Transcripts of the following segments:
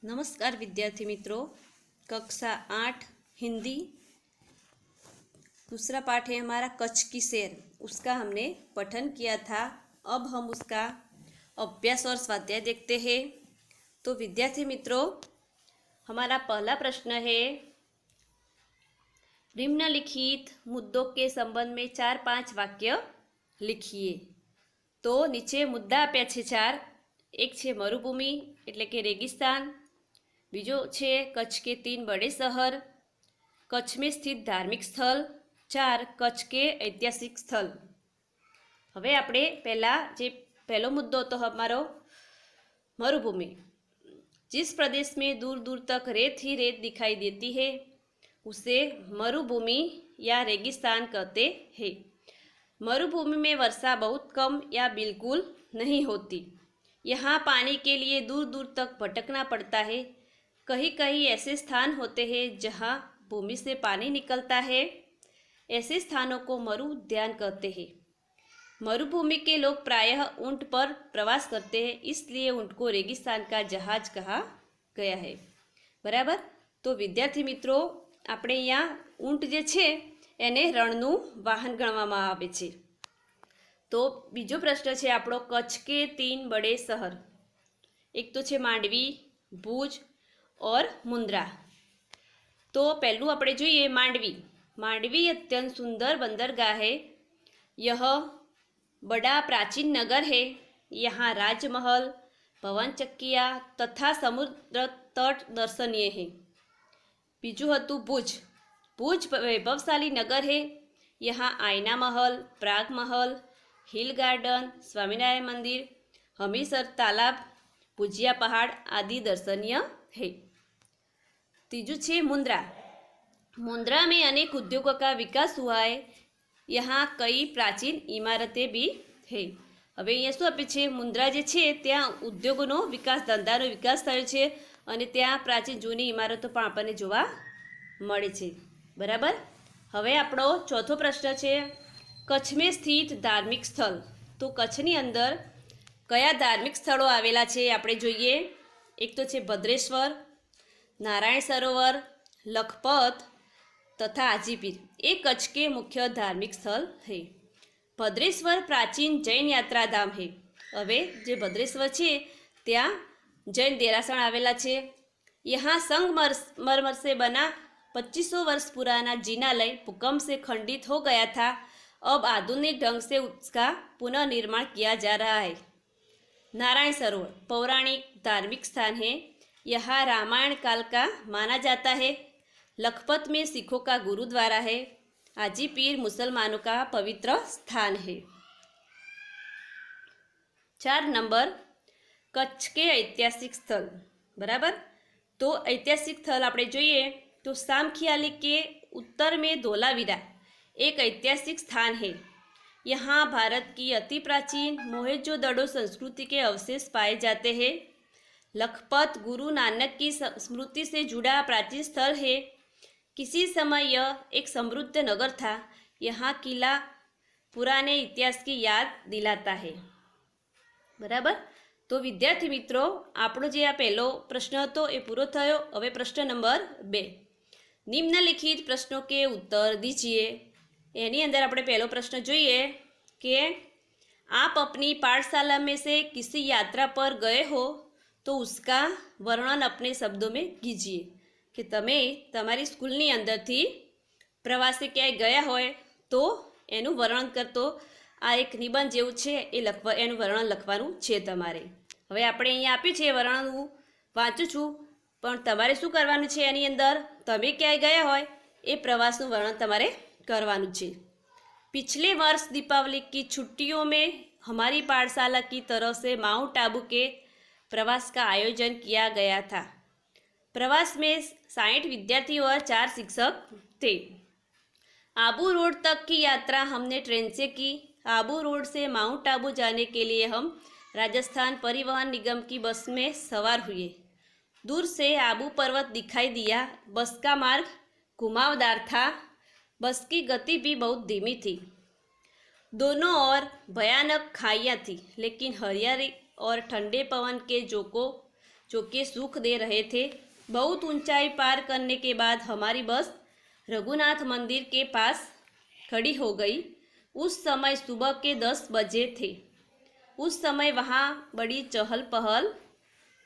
नमस्कार विद्यार्थी मित्रों, कक्षा 8 हिंदी दूसरा पाठ है हमारा कच्छ की सैर। उसका हमने पठन किया था। अब हम उसका अभ्यास और स्वाध्याय देखते हैं। तो विद्यार्थी मित्रों, हमारा पहला प्रश्न है, निम्नलिखित मुद्दों के संबंध में 4-5 वाक्य लिखिए। तो નીચે મુદ્દા આપ્યા છે 4। એક છે મરુભૂમિ એટલે કે રેગિસ્તાન, बीजो छे कच्छ के 3 बड़े शहर, कच्छ में स्थित धार्मिक स्थल, 4 कच्छ के ऐतिहासिक स्थल। हवे आपणे पहलो मुद्दो तो हमारो मरुभूमि। जिस प्रदेश में दूर दूर तक रेत ही रेत दिखाई देती है उसे मरुभूमि या रेगिस्तान कहते हैं। मरुभूमि में वर्षा बहुत कम या बिल्कुल नहीं होती। यहाँ पानी के लिए दूर दूर तक भटकना पड़ता है। कहीं कहीं ऐसे स्थान होते हैं जहाँ भूमि से पानी निकलता है। ऐसे स्थानों को मरु उद्यान कहते हैं। मरुभूमि के लोग प्रायः ऊंट पर प्रवास करते हैं, इसलिए ऊंट को रेगिस्तान का जहाज कहा गया है। बराबर। तो विद्यार्थी मित्रों, આપણે અહીંયા ઊંટ જે છે એને રણનું વાહન ગણવામાં આવે છે। તો બીજો પ્રશ્ન છે આપણો, કચ્છ के 3 बड़े शहर। एक तो છે માંડવી, ભુજ और मुंद्रा। तो पहलू આપણે જોઈએ માંડવી। માંડવી अत्यंत सुंदर बंदरगाह है। यह बड़ा प्राचीन नगर है। यहाँ राजमहल, पवन चक्किया तथा समुद्र तट दर्शनीय है। बीजू हतु भुज। भुज वैभवशाली नगर है। यहाँ आयना महल, प्राग महल, हिल गार्डन, स्वामीनारायण मंदिर, हमीरसर तालाब, भुजिया पहाड़ आदि दर्शनीय है। तीजू छे मुंद्रा। मुंद्रा में अनेक उद्योगों का विकास हुआ है। यहाँ कई प्राचीन इमारतें भी है। हवे अहींया शुं आपे छे, मुंद्रा जे छे त्यां उद्योगोनो विकास, धंधानो विकास थयो छे अने त्यां प्राचीन जूनी इमारतो पण आपणे जोवा मळे छे। बराबर। हवे आपणो चौथो प्रश्न छे, कच्छ में स्थित धार्मिक स्थल। तो कच्छनी अंदर कया धार्मिक स्थलों आवेला छे आपणे जोईए। एक तो छे भद्रेश्वर, नारायण सरोवर, लखपत तथा हाजीपीर। ये कच्छ के मुख्य धार्मिक स्थल है। भद्रेश्वर प्राचीन जैन यात्रा धाम है। हवे जे भद्रेश्वर छे त्यां जैन देरासर आवेला छे। यहाँ संगमरमर से बना 2500 वर्ष पुराना जिनालय भूकंप से खंडित हो गया था। अब आधुनिक ढंग से उसका पुनर्निर्माण किया जा रहा है। नारायण सरोवर पौराणिक धार्मिक स्थान है। यहाँ रामायण काल का माना जाता है। लखपत में सिखों का गुरुद्वारा है। हाजीपीर मुसलमानों का पवित्र स्थान है। 4 नंबर, कच्छ के ऐतिहासिक स्थल। बराबर। तो ऐतिहासिक स्थल आपणे जोईए तो सामखियाली के उत्तर में धोलावीरा एक ऐतिहासिक स्थान है। यहाँ भारत की अति प्राचीन मोहेंजोदड़ो संस्कृति के अवशेष पाए जाते हैं। लखपत गुरु नानक की स्मृति से जुड़ा प्राचीन स्थल है। किसी समय यह एक समृद्ध नगर था। यहाँ किला पुराने इतिहास की याद दिलाता है। बराबर। तो विद्यार्थी मित्रों, આપણો જે આ પહેલો પ્રશ્ન હતો એ પૂરો થયો। હવે પ્રશ્ન નંબર 2, निम्नलिखित प्रश्नों के उत्तर दीजिए। એની અંદર આપણે પહેલો પ્રશ્ન જોઈએ કે आप अपनी पाठशाला में से किसी यात्रा पर गए हो तो उसका वर्णन अपने शब्दों में कीजिए। कि તમે તમારી સ્કૂલની અંદરથી પ્રવાસે ક્યાંય ગયા હોય તો એનું વર્ણન કરતો આ એક નિબંધ જેવું છે એ એનું વર્ણન લખવાનું છે તમારે। હવે આપણે અહીંયા આપ્યું છે વર્ણન, હું વાંચું છું પણ તમારે શું કરવાનું છે એની અંદર, તમે ક્યાંય ગયા હોય એ પ્રવાસનું વર્ણન તમારે કરવાનું છે। पिछले वर्ष दीपावली की छुट्टियों में हमारी पाठशाला की तरफ से माउंट आबू के प्रवास का आयोजन किया गया था। प्रवास में 60 विद्यार्थी और 4 शिक्षक थे। आबू रोड तक की यात्रा हमने ट्रेन से की। आबू रोड से माउंट आबू जाने के लिए हम राजस्थान परिवहन निगम की बस में सवार हुए। दूर से आबू पर्वत दिखाई दिया। बस का मार्ग घुमावदार था। बस की गति भी बहुत धीमी थी। दोनों ओर भयानक खाइयाँ थी, लेकिन हरियाली और ठंडे पवन के झोंकों जो कि सुख दे रहे थे। बहुत ऊंचाई पार करने के बाद हमारी बस रघुनाथ मंदिर के पास खड़ी हो गई। उस समय सुबह के 10 बजे थे। उस समय वहाँ बड़ी चहल पहल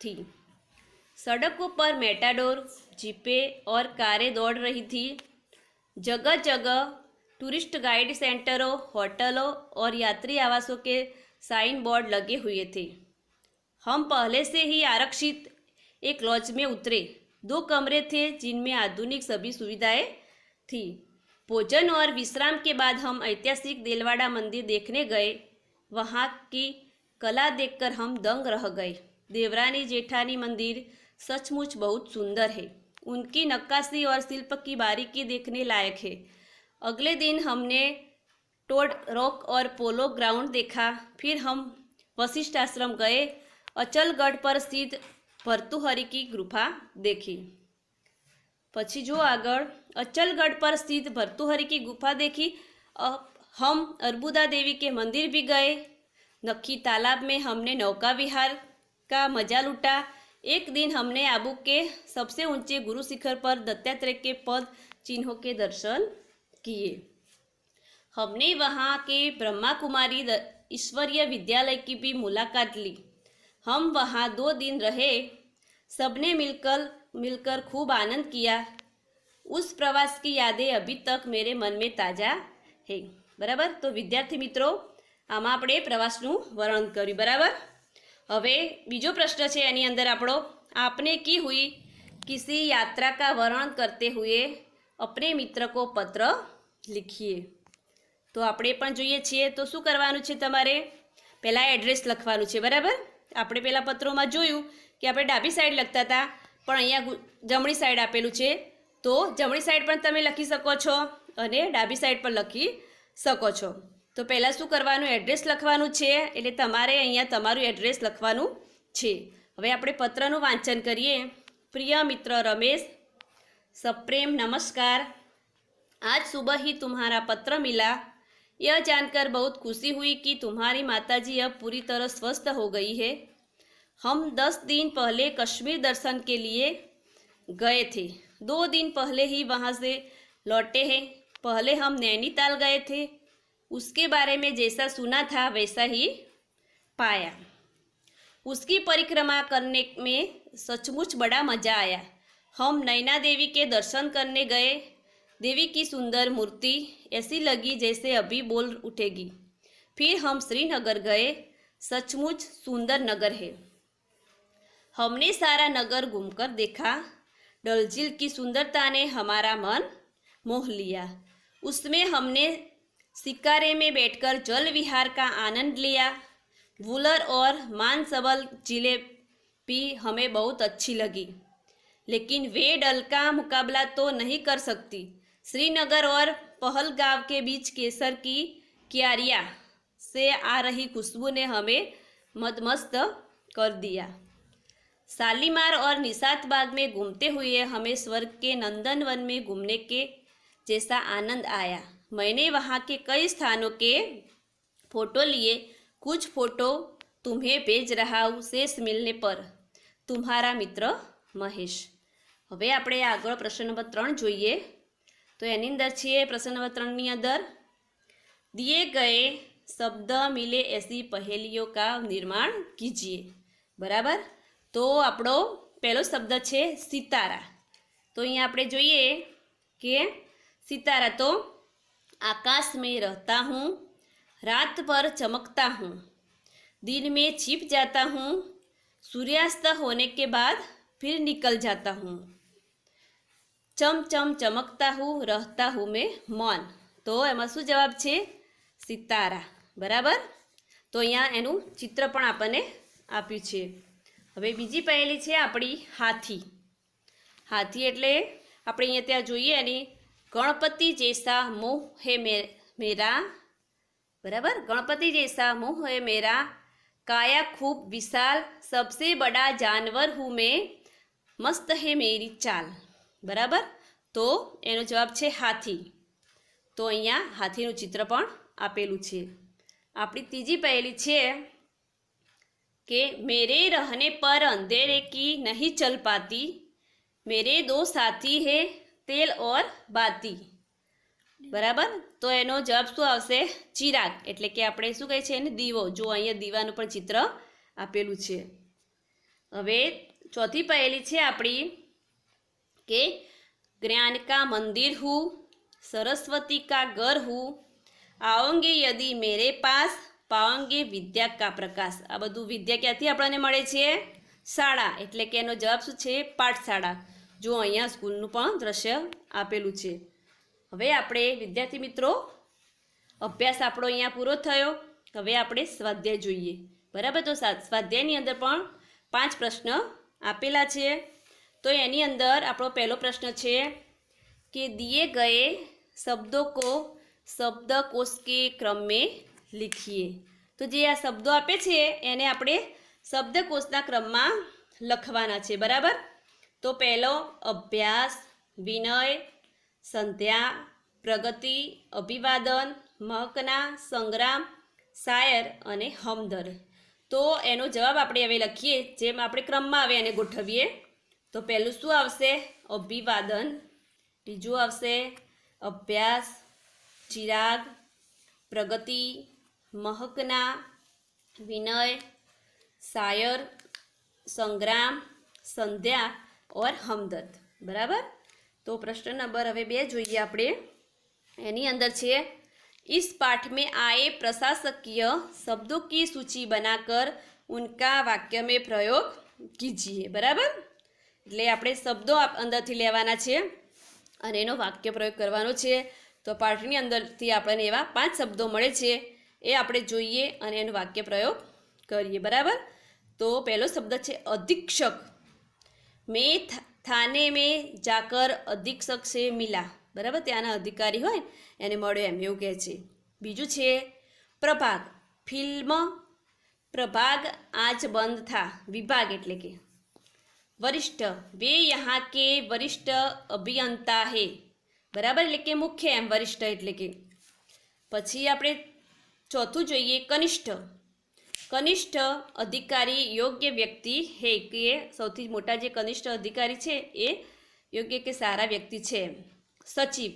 थी। सड़कों पर मेटाडोर, जीपें और कारें दौड़ रही थी। जगह जगह टूरिस्ट गाइड सेंटरों, होटलों और यात्री आवासों के साइन बोर्ड लगे हुए थे। हम पहले से ही आरक्षित एक लॉज में उतरे। 2 कमरे थे जिनमें आधुनिक सभी सुविधाएं थी। भोजन और विश्राम के बाद हम ऐतिहासिक देलवाड़ा मंदिर देखने गए। वहाँ की कला देखकर हम दंग रह गए। देवरानी जेठानी मंदिर सचमुच बहुत सुंदर है। उनकी नक्काशी और शिल्प की बारीकी देखने लायक है। अगले दिन हमने टोड रॉक और पोलो ग्राउंड देखा। फिर हम वशिष्ठ आश्रम गए। अचलगढ़ पर स्थित भर्तृहरि की गुफा देखी। પછી જો આગળ अचलगढ़ पर स्थित भर्तृहरि की गुफा देखी। हम अर्बुदा देवी के मंदिर भी गए। नक्की तालाब में हमने नौका विहार का मजा लूटा। एक दिन हमने आबू के सबसे ऊंचे गुरु शिखर पर दत्तात्रेय के पद चिन्हों के दर्शन किए। हमने वहाँ के ब्रह्मा कुमारी ईश्वरीय विद्यालय की भी मुलाकात ली। हम वहाँ 2 दिन रहे। सबने मिलकर खूब आनंद किया। उस प्रवास की यादें अभी तक मेरे मन में ताज़ा है। बराबर। तो विद्यार्थी मित्रों, आमां आपणे प्रवासनुं वर्णन कर्युं। बराबर। हवे बीजो प्रश्न है एनी अंदर आपणो, आपने की हुई किसी यात्रा का वर्णन करते हुए अपने मित्र को पत्र लिखिए। तो આપણે પણ જોઈએ છીએ તો શું કરવાનું છે તમારે? પહેલાં એડ્રેસ લખવાનું છે। બરાબર। આપણે પહેલાં પત્રોમાં જોયું કે આપણે ડાબી સાઈડ લખતા હતા, પણ અહીંયા જમણી સાઈડ આપેલું છે, તો જમણી સાઈડ પણ તમે લખી શકો છો અને ડાબી સાઈડ પણ લખી શકો છો। તો પહેલાં શું કરવાનું? એડ્રેસ લખવાનું છે, એટલે તમારે અહીંયા તમારું એડ્રેસ લખવાનું છે। હવે આપણે પત્રનું વાંચન કરીએ। પ્રિય મિત્ર રમેશ, सप्रेम नमस्कार। आज सुबह ही तुम्हारा पत्र मिला। यह जानकर बहुत खुशी हुई कि तुम्हारी माताजी अब पूरी तरह स्वस्थ हो गई है। हम 10 दिन पहले कश्मीर दर्शन के लिए गए थे। 2 दिन पहले ही वहाँ से लौटे हैं। पहले हम नैनीताल गए थे। उसके बारे में जैसा सुना था वैसा ही पाया। उसकी परिक्रमा करने में सचमुच बड़ा मज़ा आया। हम नैना देवी के दर्शन करने गए। देवी की सुंदर मूर्ति ऐसी लगी जैसे अभी बोल उठेगी। फिर हम श्रीनगर गए। सचमुच सुंदर नगर है। हमने सारा नगर घूमकर देखा। डल झील की सुंदरता ने हमारा मन मोह लिया। उसमें हमने शिकारे में बैठकर जल विहार का आनंद लिया। वुलर और मानसबल झीलें भी हमें बहुत अच्छी लगी, लेकिन वे डल का मुकाबला तो नहीं कर सकती। श्रीनगर और पहलगांव के बीच केसर की क्यारियाँ से आ रही खुशबू ने हमें मदमस्त कर दिया। शालीमार और निशात बाग में घूमते हुए हमें स्वर्ग के नंदनवन में घूमने के जैसा आनंद आया। मैंने वहाँ के कई स्थानों के फोटो लिए। कुछ फोटो तुम्हें भेज रहा हूँ शेष मिलने पर। तुम्हारा मित्र महेश। હવે આપણે આગળ પ્રશ્ન નંબર 3 જોઈએ। તો એની અંદર છે પ્રશ્ન નંબર 3ની અંદર दिए गए शब्द मिले ऐसी पहेलियों का निर्माण कीजिए। बराबर। तो આપણો પહેલો શબ્દ છે સિતારા। તો અહીંયા આપણે જોઈએ કે सितारा तो आकाश में रहता हूँ, रात भर चमकता हूँ, दिन में छिप जाता हूँ, सूर्यास्त होने के बाद फिर निकल जाता हूँ, चम चम चमकता हूँ, रहता हूँ मैं मौन। तो एमां शुं जवाब छे? सितारा। बराबर। तो अहींया एनुं चित्र पण आपणे आप्युं छे। हवे बीजी पहेली छे आपणी हाथी। हाथी एटले આપણે અહીંયા ત્યાં જોઈએ અને गणपति जैसा मोह है मेरा। बराबर। गणपति जैसा मोह है मेरा, काया खूब विशाल, सबसे बड़ा जानवर हूँ मैं, मस्त है मेरी चाल। बराबर। तो एनो जवाब छे हाथी। तो अहींया हाथीनुं चित्र पण आपेलुं छे। आपणी तीजी पहेली छे कि मेरे रहने पर अंधेरे की नहीं चल पाती, मेरे दो साथी है तेल और बाती। બરાબર, તો એનો જવાબ શું આવશે? ચિરાગ, એટલે કે આપણે શું કહે છે એને? દીવો. જો અહીંયા દીવાનું પણ ચિત્ર આપેલું છે. હવે ચોથી પહેલી છે આપણી કે ज्ञान का मंदिर हूँ, सरस्वती का घर हूँ, आओगे यदि मेरे पास, पाओगे विद्या का प्रकाश। આ બધું વિદ્યા ક્યાંથી આપણને મળે છે? શાળા, એટલે કે એનો જવાબ શું છે? પાઠશાળા. જો અહીંયા સ્કૂલનું પણ દ્રશ્ય આપેલું છે. હવે આપણે વિદ્યાર્થી મિત્રો અભ્યાસ આપણો અહીંયા પૂરો થયો. હવે આપણે સ્વાધ્યાય જોઈએ. બરાબર, તો સ્વાધ્યાયની અંદર પણ 5 પ્રશ્ન આપેલા છે. તો એની અંદર આપણો પહેલો પ્રશ્ન છે कि दिए गए शब्दों को शब्दकोश के क्रम में लिखिए। तो જે આ શબ્દો આપે છે એને આપણે શબ્દકોશના ક્રમમાં લખવાના છે. બરાબર, તો પહેલો અભ્યાસ, વિનય, સંધ્યા, પ્રગતિ, અભિવાદન, મહકના, સંગ્રામ, શાયર અને હમદર્દ. તો એનો જવાબ આપણે હવે લખીએ, જેમ આપણે ક્રમમાં હવે એને ગોઠવીએ. તો પહેલું શું આવશે? અભિવાદન. બીજું આવશે અભ્યાસ, ચિરાગ, પ્રગતિ, મહકના, વિનય, શાયર, સંગ્રામ, સંધ્યા और हमदर्द. बराबर, तो प्रश्न नंबर હવે 2 જોઈએ આપણે. એની અંદર છે इस पाठ में आए प्रशासकीय शब्दों की सूची बनाकर उनका वाक्य में प्रयोग कीजिए. बराबर, એટલે આપણે શબ્દો અંદરથી લેવાના છે અને એનો વાક્ય પ્રયોગ કરવાનો છે. તો પાઠની અંદરથી આપણને એવા 5 શબ્દો મળે છે, એ આપણે જોઈએ અને એનો વાક્ય પ્રયોગ કરીએ. બરાબર, તો પહેલો શબ્દ છે અધિક્ષક. મેં થાને મેં જાકર અધિક્ષક સે મિલા. બરાબર, ત્યાંના અધિકારી હોય એને મળ્યો એમ એવું કહે છે. બીજું છે પ્રભાગ. ફિલ્મ પ્રભાગ આજ બંધ થા. વિભાગ એટલે કે वरिष्ठ, वे यहाँ के वरिष्ठ अभियंता है. बराबर, એટલે કે મુખ્ય એમ, વરિષ્ઠ એટલે કે. પછી આપણે ચોથું જોઈએ કનિષ્ઠ. કનિષ્ઠ અધિકારી યોગ્ય વ્યક્તિ હે, કે સૌથી મોટા જે કનિષ્ઠ અધિકારી છે એ યોગ્ય કે સારા વ્યક્તિ છે. સચિવ,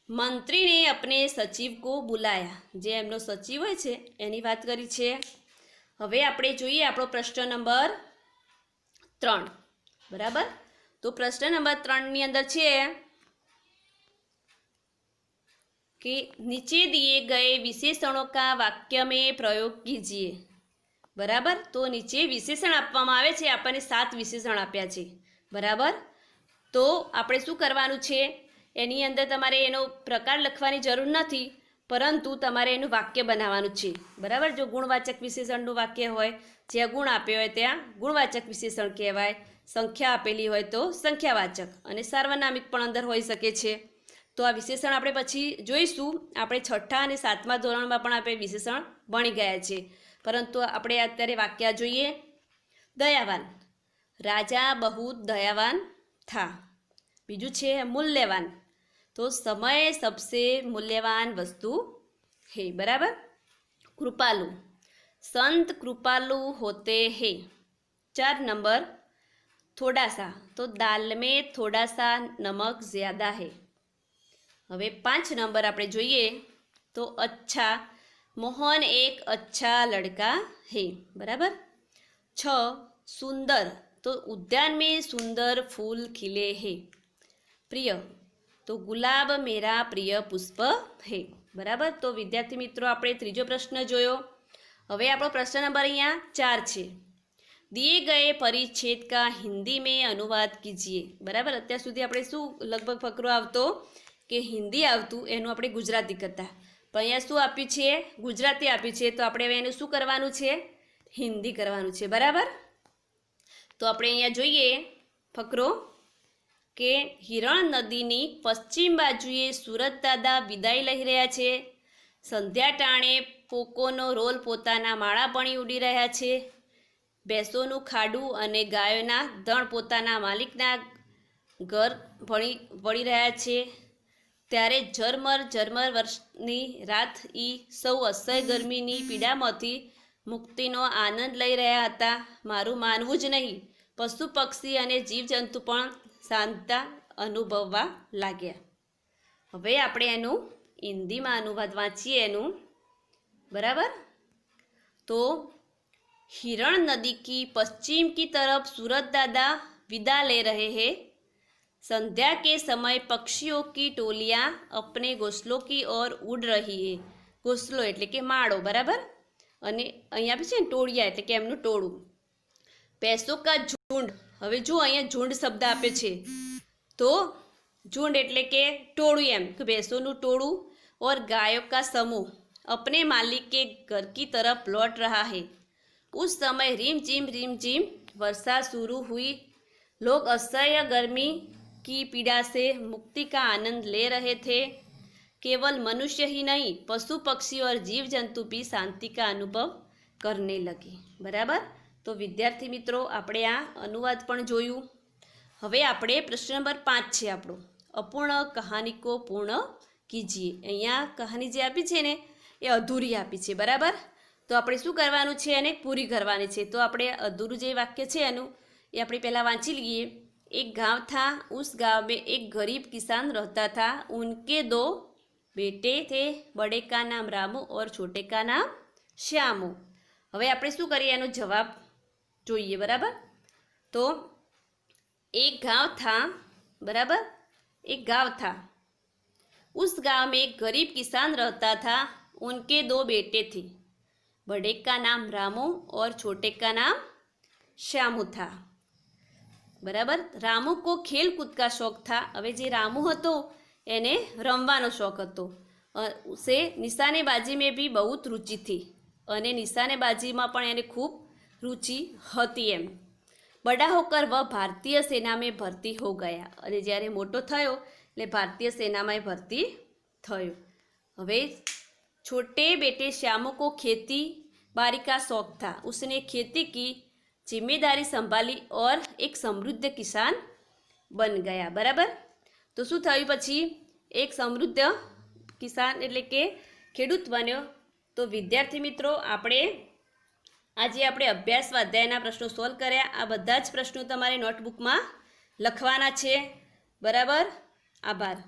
મંત્રી ને अपने सचिव को बुलाया. જે એમનો સચિવ હોય છે એની વાત કરી છે. હવે આપણે જોઈએ આપણો પ્રશ્ન નંબર 3. बराबर, तो प्रश्न नंबर 3 ની અંદર છે कि नीचे दिए गए विशेषणों का वाक्य में प्रयोग कीजिए. बराबर, तो नीचे विशेषण આપવામાં આવે છે. આપણને 7 વિશેષણ આપ્યા છે. બરાબર, તો આપણે શું કરવાનું છે? એની અંદર તમારે એનો પ્રકાર લખવાની જરૂર નથી, પરંતુ તમારે એનું વાક્ય બનાવવાનું છે. બરાબર, જો ગુણવાચક વિશેષણનું વાક્ય હોય, જ્યાં ગુણ આપ્યો હોય ત્યાં ગુણવાચક વિશેષણ કહેવાય, સંખ્યા આપેલી હોય તો સંખ્યાવાચક, અને સાર્વનામિક પણ અંદર હોઈ શકે છે. તો આ વિશેષણ આપણે પછી જોઈશું. આપણે 6ઠા અને 7મા ધોરણમાં પણ આપણે વિશેષણ ભણી ગયા છે, પરંતુ આપણે અત્યારે વાક્ય જોઈએ. દયાવાન, રાજા બહુ દયાવાન થા. બીજું છે મૂલ્યવાન, તો સમય સબસે મૂલ્યવાન વસ્તુ હે. બરાબર, કૃપાલુ, સંત કૃપાલુ હોતે હે. 4 નંબર थोड़ा सा, तो दाल में थोड़ा सा नमक ज़्यादा है. હવે 5 નંબર આપણે જોઈએ તો अच्छा, मोहन एक अच्छा लड़का है. बराबर. 6 सुंदर, तो उद्यान में सुंदर फूल खिले हैं. प्रिय, तो गुलाब मेरा प्रिय पुष्प है. बराबर, तो विद्यार्थी मित्रों આપણે ત્રીજો પ્રશ્ન જોયો. હવે આપણો પ્રશ્ન નંબર અહીંયા 4 છે. दिए गए परिच्छेद का हिंदी में अनुवाद कीजिए. बराबर, અત્યાર સુધી આપણે શું લગભગ ફકરો આવતો કે હિન્દી આવતું, એનું આપણે ગુજરાતી કરતા, પણ અહીંયા શું આપ્યું છે? ગુજરાતી આપ્યું છે. તો આપણે હવે એનું શું કરવાનું છે? હિન્દી કરવાનું છે. બરાબર, તો આપણે અહીંયા જોઈએ ફકરો કે હિરણ નદીની પશ્ચિમ બાજુએ સુરત દાદા વિદાય લઈ રહ્યા છે. સંધ્યા ટાણે પોકોનો રોલ પોતાના માળા ભણી ઉડી રહ્યા છે. ભેંસોનું ખાડું અને ગાયોના ધણ પોતાના માલિકના ઘર વળી રહ્યા છે. ત્યારે ઝરમર વર્ષની રાત ઈ સૌ અસહ્ય ગરમીની પીડામાંથી મુક્તિનો આનંદ લઈ રહ્યા હતા. મારું માનવું જ નહીં, પશુ પક્ષી અને જીવજંતુ પણ શાંતતા અનુભવવા લાગ્યા. હવે આપણે એનું હિન્દીમાં અનુવાદ વાંચીએ એનું, बराबर. तो हिरण नदी की पश्चिम की तरफ सूरज दादा विदा ले रहे हैं. संध्या के समय पक्षियों की टोलियाँ अपने घोंसलों की ओर उड़ रही है. घोंसलो એટલે કે માળો, બરાબર. અને અહીંયા બી છે ને ટોળિયા એટલે કે એમનું ટોળું. ભેંસો કા ઝુંડ, હવે જો અહીંયા ઝુંડ શબ્દ આપે છે તો ઝુંડ એટલે કે ટોળું, એમ કે ભેંસોનું ટોળું. और गायों का समूह अपने मालिक के घर की तरफ लौट रहा है. उस समय रिम झिम वर्षा शुरू हुई. लोग असह्य गर्मी की पीड़ा से मुक्ति का आनंद ले रहे थे. केवल मनुष्य ही नहीं, पशु पक्षी और जीव जंतु भी शांति का अनुभव करने लगे. बराबर. तो विद्यार्थी मित्रों, આપણે આ અનુવાદ પણ જોયું. હવે આપણે પ્રશ્ન નંબર 5 છે આપણો, અપૂર્ણ કહાની કો પૂર્ણ કીજીએ. અહીંયા કહાની જે આપી છે ને એ અધૂરી આપી છે, બરાબર. તો આપણે શું કરવાનું છે, એને પૂરી કરવાની છે. તો આપણે અધૂરું જે વાક્ય છે એનું એ આપણે પહેલાં વાંચી લઈએ. एक गांव था, उस गांव में एक गरीब किसान रहता था. उनके दो बेटे थे, बड़े का नाम रामू और छोटे का नाम श्यामू. હવે આપણે શું કરીએ, એનો જવાબ જોઈએ, બરાબર. તો एक गांव था, बराबर, एक गांव था. उस गांव में एक गरीब किसान रहता था. उनके दो बेटे थे, बड़े का नाम रामू और छोटे का नाम श्यामू था. बराबर. रामू को खेल कूद का शौक था. હવે જે રામુ હતો એને રમવાનો શોખ હતો. ઉસે નિશાનેબાજી में भी बहुत रुचि थी. અને નિશાનેબાજીમાં પણ એને ખૂબ રુચિ હતી એમ. बड़ा होकर वह भारतीय सेना में भर्ती हो गया. અને જ્યારે મોટો થયો એટલે ભારતીય સેનામાં ભરતી થયો. હવે छोटे बेटे श्यामू को खेती बाड़ी का शौक था. उसने खेती की जिम्मेदारी संभाली और एक समृद्ध किसान बन गया. बराबर. तो શું થયું પછી, એક સમૃદ્ધ કિસાન એટલે કે ખેડૂત બન્યો. તો વિદ્યાર્થી મિત્રો, આપણે આજે આપણે અભ્યાસ સ્વાધ્યાયના પ્રશ્નો સોલ્વ કર્યા. આ બધા જ પ્રશ્નો તમારે નોટબુકમાં લખવાના છે, બરાબર. આભાર.